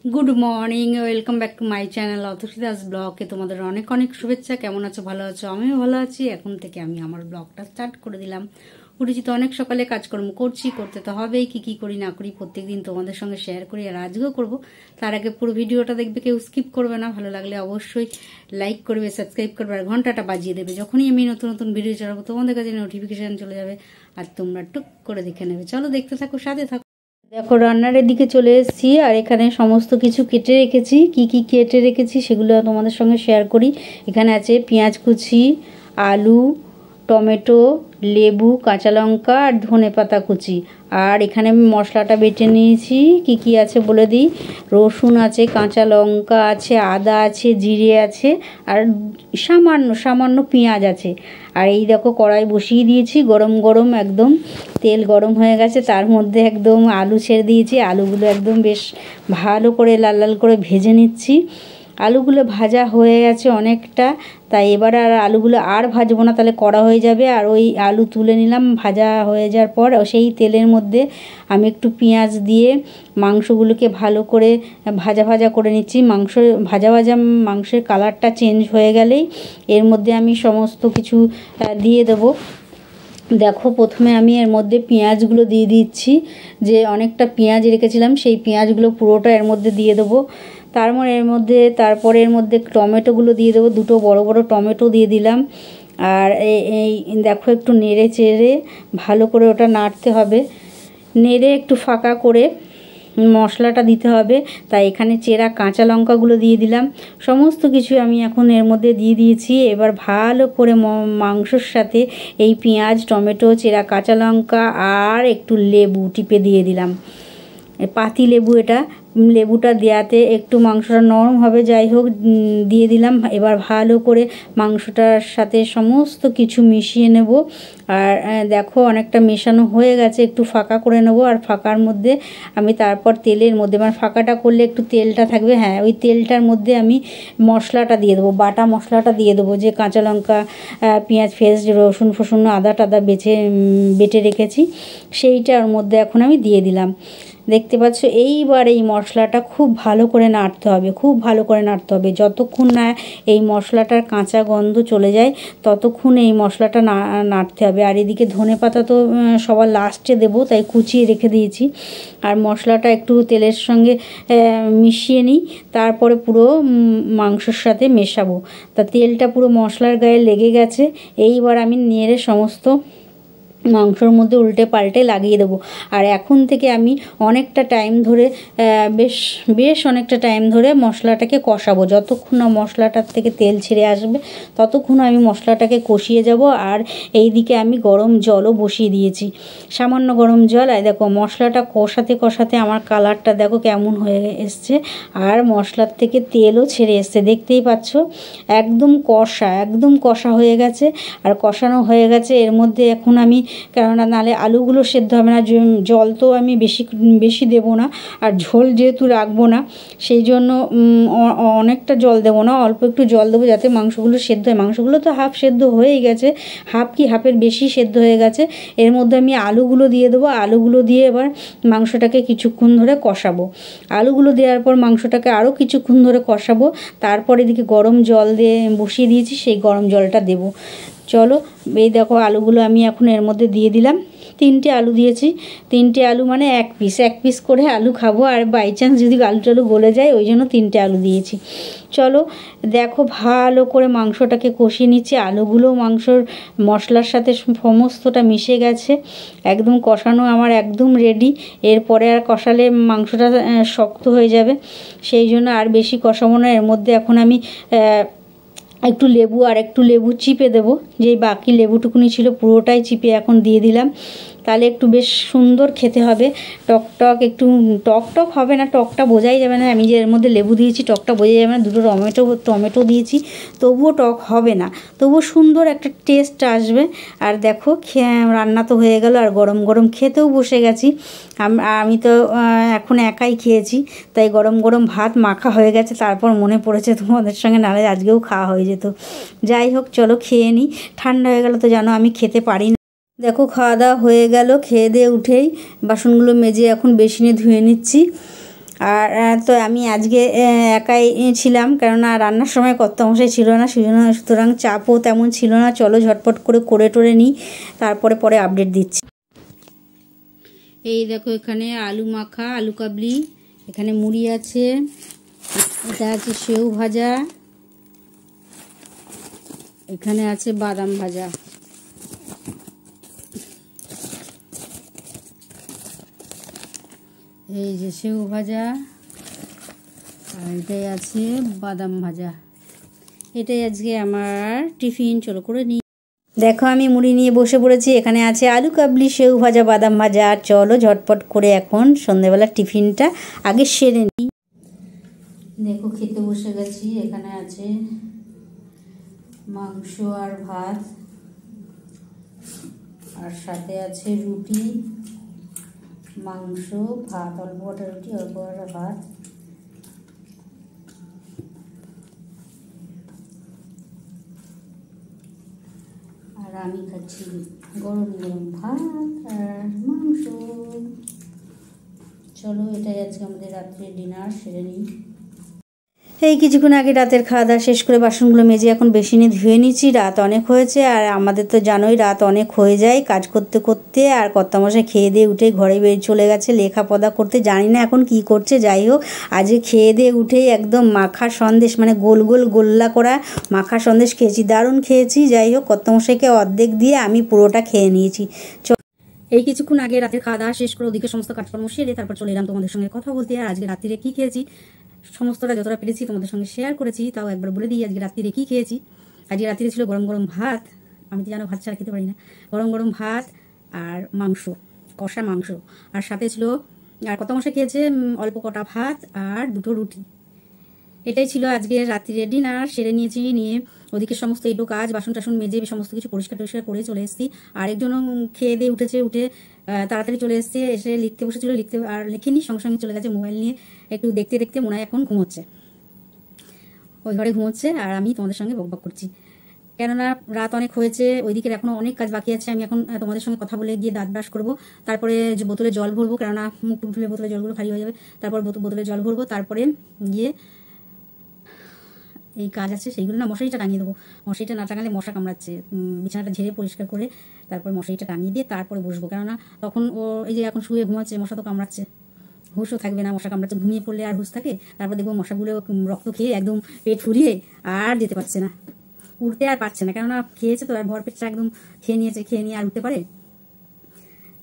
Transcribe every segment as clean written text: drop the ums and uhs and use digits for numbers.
Good morning, welcome back to my channel Atasi Das ব্লগে তোমাদের অনেক অনেক শুভেচ্ছা। কেমন আছো? ভালো আছো? আমিও ভালো আছি। এখন থেকে আমি আমার ব্লগটা স্টার্ট করে দিলাম। উঠেছি তো অনেক সকালে, কাজকর্ম করছি, করতে তো হবেই। কি করি না করি প্রত্যেকদিন তোমাদের সঙ্গে শেয়ার করি, আর আজকেও করবো। তার আগে পুরো ভিডিওটা দেখবে, কেউ স্কিপ করবে না। ভালো লাগলে অবশ্যই লাইক করবে, সাবস্ক্রাইব করবে, আর ঘন্টাটা বাজিয়ে দেবে। যখনই আমি নতুন নতুন ভিডিও চালাবো তোমাদের কাছে নোটিফিকেশান চলে যাবে, আর তোমরা টুক করে দেখে নেবে। চলো দেখতে থাকো, সাথে থাকো। দেখো রান্নার দিকে চলে এসেছি, আর এখানে সমস্ত কিছু কেটে রেখেছি। কি কি কেটে রেখেছি সেগুলো তোমাদের সঙ্গে শেয়ার করি। এখানে আছে পেঁয়াজ কুচি, আলু, টমেটো, লেবু, কাঁচা লঙ্কা আর ধনেপাতা কুচি। আর এখানে আমি মশলাটা বেটে নিয়েছি। কি কি আছে বলে দিই। রসুন আছে, কাঁচা লঙ্কা আছে, আদা আছে, জিরে আছে, আর সামান্য সামান্য পেঁয়াজ আছে। আর এই দেখো কড়াই বসিয়ে দিয়েছি, গরম গরম একদম তেল গরম হয়ে গেছে। তার মধ্যে একদম আলু ছেড়ে দিয়েছি। আলুগুলো একদম বেশ ভালো করে লাল লাল করে ভেজে নিচ্ছি। আলুগুলো ভাজা হয়ে গেছে অনেকটা, তাই এবার আর আলুগুলো আর ভাজবো না, তাহলে কড়া হয়ে যাবে। আর ওই আলু তুলে নিলাম ভাজা হয়ে যাওয়ার পর। সেই তেলের মধ্যে আমি একটু পেঁয়াজ দিয়ে মাংসগুলোকে ভালো করে ভাজা ভাজা করে নিচ্ছি। ভাজা ভাজা মাংসের কালারটা চেঞ্জ হয়ে গেলেই এর মধ্যে আমি সমস্ত কিছু দিয়ে দেবো। দেখো প্রথমে আমি এর মধ্যে পেঁয়াজগুলো দিয়ে দিচ্ছি। যে অনেকটা পেঁয়াজ রেখেছিলাম, সেই পেঁয়াজগুলো পুরোটা এর মধ্যে দিয়ে দেবো। তারপরে এর মধ্যে টমেটোগুলো দিয়ে দেবো। দুটো বড় বড় টমেটো দিয়ে দিলাম। আর এই দেখো একটু নেড়ে চেড়ে ভালো করে ওটা নাড়তে হবে। নেড়ে একটু ফাঁকা করে মশলাটা দিতে হবে। তাই এখানে চেরা কাঁচা লঙ্কাগুলো দিয়ে দিলাম। সমস্ত কিছু আমি এখন এর মধ্যে দিয়ে দিয়েছি। এবার ভালো করে মাংসর সাথে এই পেঁয়াজ, টমেটো, চেরা কাঁচা লঙ্কা আর একটু লেবু টিপে দিয়ে দিলাম। পাতি লেবু, এটা লেবুটা দেওয়াতে একটু মাংসটা নরম হবে। যাই হোক দিয়ে দিলাম। এবার ভালো করে মাংসটার সাথে সমস্ত কিছু মিশিয়ে নেব। আর দেখো অনেকটা মেশানো হয়ে গেছে, একটু ফাঁকা করে নেব। আর ফাঁকার মধ্যে আমি তারপর তেলের মধ্যে, মানে ফাঁকাটা করলে একটু তেলটা থাকবে, হ্যাঁ ওই তেলটার মধ্যে আমি মশলাটা দিয়ে দেবো, বাটা মশলাটা দিয়ে দেবো। যে কাঁচা লঙ্কা, পেঁয়াজ পেস্ট, রসুন ফসুন, আদা টাদা বেটে রেখেছি, সেইটার মধ্যে এখন আমি দিয়ে দিলাম। দেখতে পাচ্ছ। এইবার এই মশলাটা খুব ভালো করে নাড়তে হবে, খুব ভালো করে নাড়তে হবে। যতক্ষণ না এই মশলাটার কাঁচা গন্ধ চলে যায় ততক্ষণ এই মশলাটা নাড়তে হবে। আর এদিকে ধনেপাতা তো সবার লাস্টে দেবো, তাই কুচিয়ে রেখে দিয়েছি। আর মশলাটা একটু তেলের সঙ্গে মিশিয়ে নিই, তারপরে পুরো মাংসর সাথে মেশাবো। তা তেলটা পুরো মশলার গায়ে লেগে গেছে। এইবার আমি নেড়ে সমস্ত মাংসর মধ্যে উল্টে পাল্টে লাগিয়ে দেবো। আর এখন থেকে আমি অনেকটা টাইম ধরে বেশ অনেকটা টাইম ধরে মশলাটাকে কষাবো। যতক্ষণ না মশলাটার থেকে তেল ছেড়ে আসবে ততক্ষণ আমি মশলাটাকে কষিয়ে যাব। আর এই দিকে আমি গরম জলও বসিয়ে দিয়েছি, সামান্য গরম জল। আর দেখো মশলাটা কষাতে কষাতে আমার কালারটা দেখো কেমন হয়ে এসছে, আর মশলার থেকে তেলও ছেড়ে এসছে। দেখতেই পাচ্ছ একদম কষা হয়ে গেছে। আর কষানো হয়ে গেছে। এর মধ্যে এখন আমি, কেননা নাহলে আলুগুলো সেদ্ধ হবে না, জল তো আমি বেশি দেবো না। আর ঝোল যেহেতু রাখবো না, সেই জন্য অনেকটা জল দেবো না, অল্প একটু জল দেবো যাতে মাংসগুলো সেদ্ধ হয়। মাংসগুলো তো হাফ সেদ্ধ হয়েই গেছে, হাফের বেশি সেদ্ধ হয়ে গেছে। এর মধ্যে আমি আলুগুলো দিয়ে দেবো। আলুগুলো দিয়ে এবার মাংসটাকে কিছুক্ষণ ধরে কষাবো। আলুগুলো দেওয়ার পর মাংসটাকে আরও কিছুক্ষণ ধরে কষাবো। তারপর এদিকে গরম জল দিয়ে বসিয়ে দিয়েছি, সেই গরম জলটা দেবো। চলো এই দেখো আলুগুলো আমি এখন এর মধ্যে দিয়ে দিলাম। 3টে আলু দিয়েছি। 3টে আলু মানে এক পিস করে আলু খাবো। আর বাই চান্স যদি আলু টালু গলে যায়, ওই জন্য 3টে আলু দিয়েছি। চলো দেখো ভালো করে মাংসটাকে কষিয়ে নিচ্ছি। আলুগুলো মাংসর মশলার সাথে সমস্তটা মিশে গেছে। একদম কষানো আমার একদম রেডি। এরপরে আর কষালে মাংসটা শক্ত হয়ে যাবে, সেই জন্য আর বেশি কষাবো না। এর মধ্যে এখন আমি একটু লেবু চিপে দেবো। যেই বাকি লেবুটুকুনি ছিল পুরোটাই চিপে এখন দিয়ে দিলাম। তাহলে একটু বেশ সুন্দর খেতে হবে। একটু টক হবে না, টকটা বোঝাই যাবে না। আমি যে এর মধ্যে লেবু দিয়েছি টকটা বোঝা যাবে না। দুটো টমেটো দিয়েছি, তবুও টক হবে না, তবুও সুন্দর একটা টেস্ট আসবে। আর দেখো রান্না তো হয়ে গেল, আর গরম গরম খেতেও বসে গেছি। আমি তো এখন একাই খেয়েছি, তাই গরম গরম ভাত মাখা হয়ে গেছে। তারপর মনে পড়েছে তোমাদের সঙ্গে, নাহলে আজকেও খাওয়া হয়ে যেত। যাই হোক চলো খেয়ে নিই। ঠান্ডা হয়ে গেল তো জানো আমি খেতে পারি না। দেখো খাওয়া দাওয়া হয়ে গেল। খেয়ে দিয়ে উঠেই বাসনগুলো মেজে এখন বেসিনে ধুয়ে নিচ্ছি। আর তো আমি আজকে একাই ছিলাম, কেননা রান্নার সময় কর্তামশাই ছিল না, সুতরাং চাপও তেমন ছিল না। চলো ঝটপট করে টোরে নিই, তারপরে পরে আপডেট দিচ্ছি। এই দেখো, এখানে আলু মাখা, আলু কাবলি, এখানে মুড়ি আছে, এটা আছে সেউ ভাজা, এখানে আছে বাদাম ভাজা, এই যে সেউ ভাজা, আর এটাই আছে বাদাম ভাজা। এটাই আজকে আমার টিফিন। চলো করে নিই। দেখো আমি মুড়ি নিয়ে বসে পড়েছি, এখানে আছে আলু কাবলি, সেউ ভাজা, বাদাম ভাজা। আর চলো ঝটপট করে এখন সন্ধ্যেবেলার টিফিনটা আগে সেরে নিই। দেখো খেতে বসে গেছি, এখানে আছে মাংস আর ভাত, আর সাথে আছে রুটি, মাংস, ভাত, অল্প কটা রুটি, অল্প কটা ভাত। আর আমি খাচ্ছি গরম গরম ভাত আর মাংস। চলো এটাই আজকে আমাদের রাত্রে ডিনার, সেরে নিই। এই কিছুক্ষণ আগে রাতের খাওয়া দাওয়া শেষ করে বাসনগুলো মেজে এখন বেসিনে ধুয়ে নিচ্ছি। রাত অনেক হয়েছে, আর আমাদের তো জানোই রাত অনেক হয়ে যায় কাজ করতে করতে। আর কর্তামশাই খেয়ে দিয়ে উঠে ঘরে বেরিয়ে চলে গেছে লেখাপড়া করতে, জানি না এখন কি করছে। যাই হোক, আজকে খেয়ে দিয়ে উঠেই একদম মাখা সন্দেশ, মানে গোল গোল গোল্লা করা মাখা সন্দেশ খেয়েছি, দারুণ খেয়েছি। যাই হোক, কর্তামশাইকে অর্ধেক দিয়ে আমি পুরোটা খেয়ে নিয়েছি। এই কিছুক্ষণ আগে রাতের খাওয়া দাওয়া শেষ করে ওদিকে সমস্ত কাজকর্ম সেরে তারপর চলে এলাম তোমাদের সঙ্গে কথা বলতে। আর আজকে রাত্রিরে কী খেয়েছি সমস্তটা যতটা পেরেছি তোমাদের সঙ্গে শেয়ার করেছি। তাও একবার বলে দিই আজকে রাত্রিরে কী খেয়েছি। আজকে রাত্রিরে ছিল গরম গরম ভাত, আমি তো জানো ভাত ছাড়া খেতে পারি না। গরম গরম ভাত আর মাংস, কষা মাংস, আর সাথে ছিল, আর কর্তামশাই খেয়েছে অল্প কটা ভাত আর দুটো রুটি। এটাই ছিল আজকে রাত্রিরে ডিনার। সেরে নিয়েছি, নিয়ে ওদিকে সমস্ত এইটু কাজ বাসন টাসন মেজে সমস্ত কিছু পরিষ্কার টরিষ্কার করে চলে এসেছি। আরেকজনও খেয়ে দিয়ে উঠেছে, উঠে তাড়াতাড়ি চলে এসছে, এসে লিখতে বসেছিল, লিখতে আর লেখেনি, সঙ্গে সঙ্গে চলে গেছে মোবাইল নিয়ে একটু দেখতে দেখতে। মনে হয় এখন ঘুমোচ্ছে, ওই ঘরে ঘুমোচ্ছে, আর আমি তোমাদের সঙ্গে বকবক করছি, কেননা রাত অনেক হয়েছে। ওইদিকে এখনও অনেক কাজ বাকি আছে। আমি এখন তোমাদের সঙ্গে কথা বলে গিয়ে দাঁত ব্রাশ করবো, তারপরে বোতলে জল ভরবো, কেননা মুখ টুক ধুলে বোতলে জলগুলো খালি হয়ে যাবে। তারপর বোতলে জল ভরবো, তারপরে গিয়ে এই কাজ আছে সেইগুলো না, মশারিটা টাঙিয়ে দেবো। মশারিটা না টাঙালে মশা কামড়াচ্ছে, বিছানাটা ঝেড়ে পরিষ্কার করে তারপর মশারিটা টাঙিয়ে দিয়ে তারপরে বসবো, কেননা তখন ও এই যে এখন শুয়ে ঘুমাচ্ছে, মশা তো কামড়াচ্ছে, হুঁশও থাকবে না, মশা কামড়াচ্ছে। ঘুমিয়ে পড়লে আর হুঁশ থাকে, তারপর দেখবো মশাগুলো রক্ত খেয়ে একদম পেট ফুরিয়ে আর যেতে পারছে না, উঠতে আর পারছে না, কেননা খেয়েছে তো, আর ভরপেটটা একদম খেয়ে নিয়ে আর উঠতে পারে।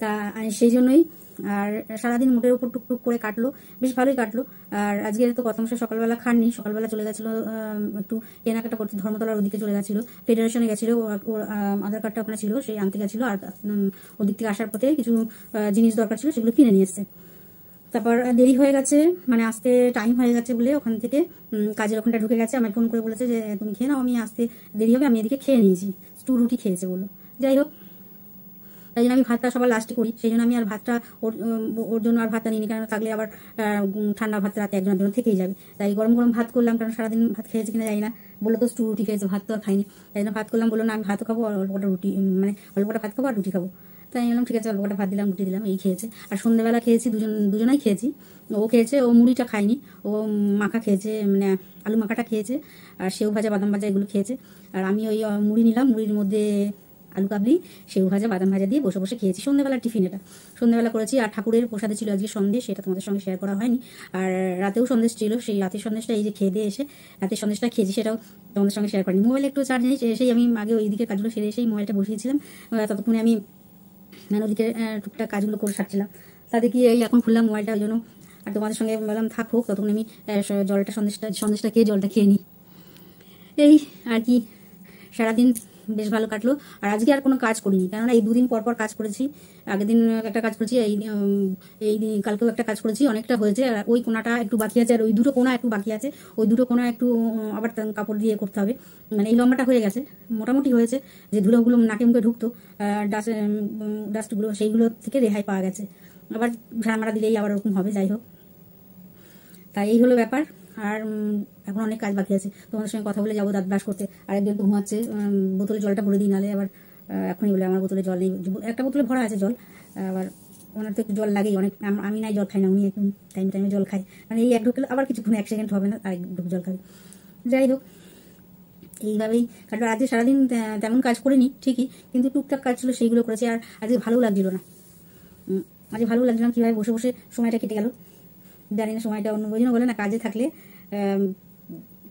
তা সেই জন্যই। আর সারাদিন মোটের উপর টুকটুক করে কাটলো, বেশ ভালোই কাটলো। আর আজকে তো কর্তামশাই সকালবেলা খাননি, সকালবেলা চলে গেছিলো একটু কেনাকাটা করতে, ধর্মতলার ওদিকে চলে গেছিলো, ফেডারেশনে গেছিলো, ওর আধার কার্ডটা ওখানে ছিল, সেই আনতে গেছিলো। আর ওদিক থেকে আসার পথে কিছু জিনিস দরকার ছিল, সেগুলো কিনে নিয়ে এসছে। তারপর দেরি হয়ে গেছে, মানে আসতে টাইম হয়ে গেছে বলে ওখান থেকে কাজের ওখানটা ঢুকে গেছে, আমায় ফোন করে বলেছে যে তুমি খেয়ে নাও, আমি আসতে দেরি হবে, আমি এদিকে খেয়ে নিয়েছি। রুটি খেয়েছে বললো। যাই হোক, তাই জন্য আমি ভাতটা সবার লাস্টে করি, সেই জন্য আমি আর ভাতটা ওর জন্য আর ভাতটা নিইনি, কারণ থাকলে আবার ঠান্ডা ভাত রাতে একজনের জন্য থেকেই যাবে। তাই গরম গরম ভাত করলাম, কারণ সারাদিন ভাত খেয়েছে কিনা জানি না, বললো তো রুটি খেয়েছে, ভাত তো আর খাইনি। তাই জন্য ভাত করলাম, বললো না আমি ভাতও খাবো, অল্পটা রুটি, মানে অল্পটা ভাত খাবো আর রুটি খাবো। তাই আমি বললাম ঠিক আছে, অল্পটা ভাত দিলাম, রুটি দিলাম, এই খেয়েছে। আর সন্ধ্যেবেলা খেয়েছি দুজনাই খেয়েছি। ও খেয়েছে, ও মুড়িটা খায়নি, ও মাখা খেয়েছে, মানে আলু মাখাটা খেয়েছে, আর সেউ ভাজা, বাদাম ভাজা এগুলো খেয়েছে। আর আমি ওই মুড়ি নিলাম, মুড়ির মধ্যে আলু কাবলি, সেউ ভাজা, বাদাম ভাজা দিয়ে বসে বসে খেয়েছি। সন্ধ্যেবেলা টিফিন এটা সন্ধ্যেবেলা করেছি। আর ঠাকুরের প্রসাদে ছিল আজকে সন্দেশ, সেটা তোমাদের সঙ্গে শেয়ার করা হয়নি। আর রাতেও সন্দেশ ছিল, সেই রাতের সন্দেশটা এই যে খেয়ে দিয়ে এসে রাতের সন্দেশটা খেয়েছি, সেটাও তোমাদের সঙ্গে শেয়ার করিনি। মোবাইলে একটু চার্জ নেই, সেই আমি আগে ওই দিকে কাজগুলো সেরে এসেই মোবাইলটা বসিয়েছিলাম। ততক্ষণে আমি ওদিকে টুকটাক কাজগুলো করে সারছিলাম, তাতে কি এই এখন খুললাম মোবাইলটা, ওই জন্য। আর তোমাদের সঙ্গে বললাম থাক হোক, ততক্ষণ আমি জলটা সন্দেশটা খেয়ে জলটা খেয়ে নিই। এই আর কি, সারাদিন বেশ ভালো কাটলো। আর আজকে আর কোনো কাজ করিনি, কেননা এই দুদিন পর পর কাজ করেছি। আগের দিন একটা কাজ করেছি, এই কালকেও একটা কাজ করেছি, অনেকটা হয়েছে। আর ওই কোনাটা একটু বাকি আছে, আর ওই দুটো কোনা একটু বাকি আছে, ওই দুটো কোনা একটু আবার কাপড় দিয়ে করতে হবে। মানে এই লম্বাটা হয়ে গেছে, মোটামুটি হয়েছে। যে ধুলোগুলো নাকে মুখে ঢুকতো, ডাস্টগুলো, সেইগুলো থেকে রেহাই পাওয়া গেছে। আবার ঝাড়মারা দিলেই আবার ওরকম হবে। যাই হোক, তাই এই হলো ব্যাপার। আর এখন অনেক কাজ বাকি আছে, তোমাদের সঙ্গে কথা বলে যাবো দাঁত ব্রাশ করতে। আর একজন তো ঘুমাচ্ছে, বোতলে জলটা ভরে দিই, নাহলে আবার এখনই বলে আমার বোতলে জল নেই। একটা বোতলে ভরা আছে জল, আবার ওনার তো একটু জল লাগেই অনেক, আমি নাই জল খাই না, উনি একদম টাইমে টাইমে জল খাই, মানে এই এক ঢোক খেলে আবার কিছুক্ষণ 1 সেকেন্ড হবে না আর 1 ঢোক জল খাবে। যাই হোক এইভাবেই কাটলো। আজকে সারাদিন তেমন কাজ করিনি ঠিকই, কিন্তু টুকটাক কাজ ছিল সেইগুলো করেছি। আর আজকে ভালো লাগছিল না, আজকে ভালো লাগছিল না, কীভাবে বসে বসে সময়টা কেটে গেল জানি না। সময়টা অন্য ওই জন্য বলে না, কাজে থাকলে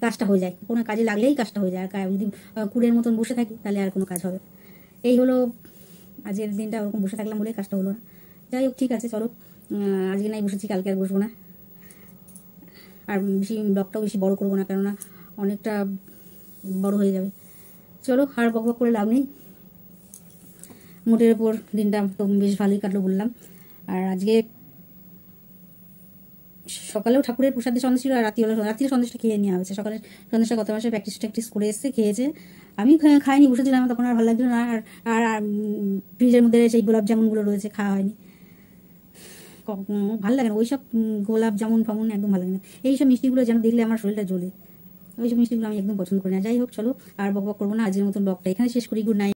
কাজটা হয়ে যায়, কোনো কাজে লাগলেই কাজটা হয়ে যায়। আর যদি কুড়ের মতন বসে থাকি তাহলে আর কোনো কাজ হবে। এই হলো আজকের দিনটা, ওরকম বসে থাকলাম বলে কাজটা হলো না। যাই হোক ঠিক আছে, চলো আজকে নাই বসেছি, কালকে আর বসবো না। আর বেশি ব্লগটাও বেশি বড় করবো না, কেননা অনেকটা বড় হয়ে যাবে। চলো আর বক বক করে লাভ নেই। মোটের ওপর দিনটা তো বেশ ভালোই কাটলো বললাম। আর আজকে সকালেও ঠাকুরের প্রসাদের সন্দেশ ছিল, আর রাত্রিরে সন্দেশটা খেয়ে নেওয়া হয়েছে। সকালে সন্দেশটা গত মাসে প্র্যাকটিস করে এসে খেয়েছে, আমি খাইনি, বসেছিলাম, তখন আর ভালো লাগছিল না। আর আর ফ্রিজের মধ্যে সেই গোলাপ জামুনগুলো রয়েছে, খাওয়া হয়নি, ভালো লাগে না ওইসব গোলাপ জামুন ফামুন, একদম ভালো লাগে না। এইসব মিষ্টিগুলো যেন দেখলে আমার শরীরটা জ্বলে, ওইসব মিষ্টিগুলো আমি একদম পছন্দ করি না। যাই হোক চলো আর বক বক করবো না, আজকের মতন ব্লগটা এখানে শেষ করি। Good night.